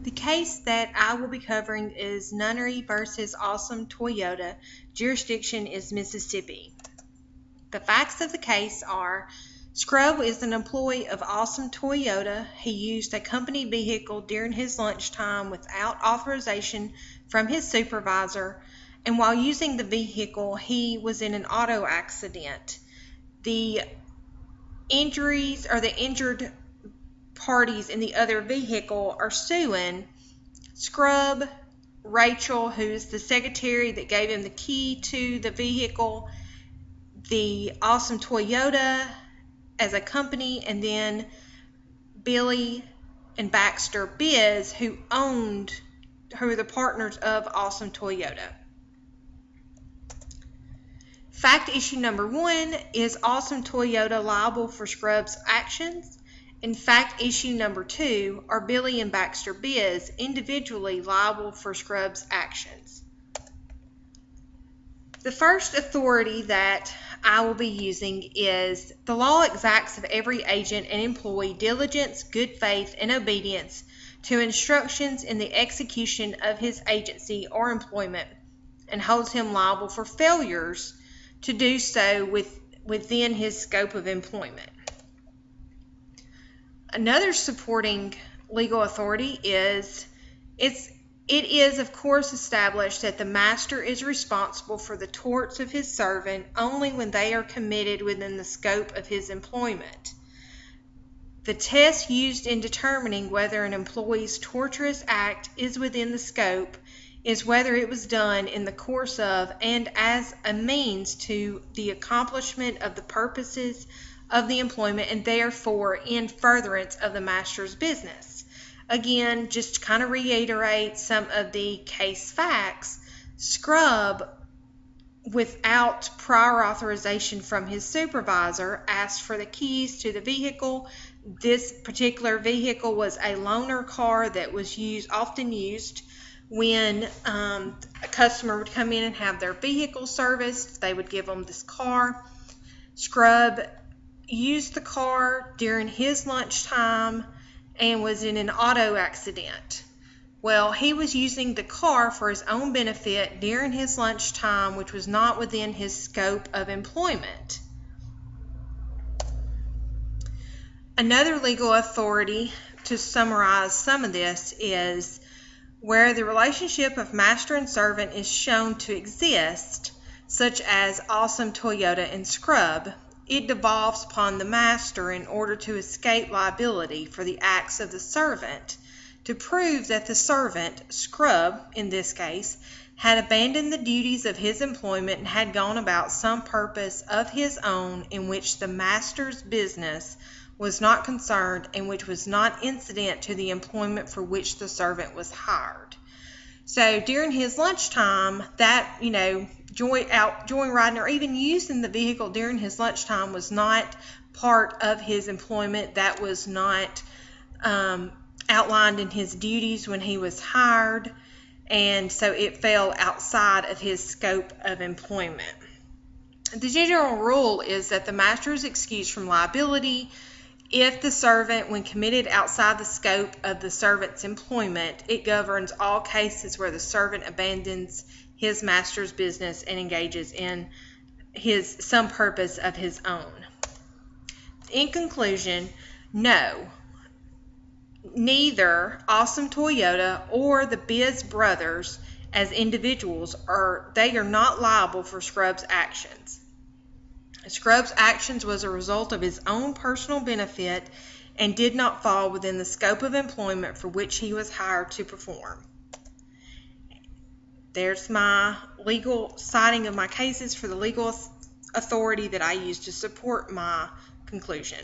The case that I will be covering is Nunnery versus Awesome Toyota. Jurisdiction is Mississippi. The facts of the case are Scrub is an employee of Awesome Toyota. He used a company vehicle during his lunchtime without authorization from his supervisor, and while using the vehicle, he was in an auto accident. The injured parties in the other vehicle are suing Scrub, Rachel, who's the secretary that gave him the key to the vehicle, the Awesome Toyota as a company, and then Billy and Baxter Biz, who are the partners of Awesome Toyota. Fact issue number 1, is Awesome Toyota liable for Scrub's actions? And fact issue number 2, are Billy and Baxter Biz individually liable for Scrub's actions? The first authority that I will be using is the law exacts of every agent and employee diligence, good faith, and obedience to instructions in the execution of his agency or employment, and holds him liable for failures to do so within his scope of employment. Another supporting legal authority is it is of course established that the master is responsible for the torts of his servant only when they are committed within the scope of his employment. The test used in determining whether an employee's torturous act is within the scope is whether it was done in the course of and as a means to the accomplishment of the purposes of the employment, and therefore in furtherance of the master's business. Again, just to kind of reiterate some of the case facts, Scrub, without prior authorization from his supervisor, asked for the keys to the vehicle. This particular vehicle was a loaner car that was often used when a customer would come in and have their vehicle serviced. They would give them this car. Scrub used the car during his lunchtime and was in an auto accident. Well, he was using the car for his own benefit during his lunchtime, which was not within his scope of employment. Another legal authority to summarize some of this is where the relationship of master and servant is shown to exist, such as Awesome Toyota and Scrub, it devolves upon the master in order to escape liability for the acts of the servant to prove that the servant, Scrub in this case, had abandoned the duties of his employment and had gone about some purpose of his own in which the master's business was not concerned and which was not incident to the employment for which the servant was hired. So during his lunchtime, that, joyriding or even using the vehicle during his lunchtime was not part of his employment. That was not outlined in his duties when he was hired, and so it fell outside of his scope of employment. The general rule is that the master is excused from liability if the servant, when committed outside the scope of the servant's employment, it governs all cases where the servant abandons his master's business and engages in some purpose of his own. In conclusion, no, neither Awesome Toyota or the Biz brothers as individuals are not liable for Scrub's actions. Scrub's actions was a result of his own personal benefit and did not fall within the scope of employment for which he was hired to perform. There's my legal citing of my cases for the legal authority that I use to support my conclusion.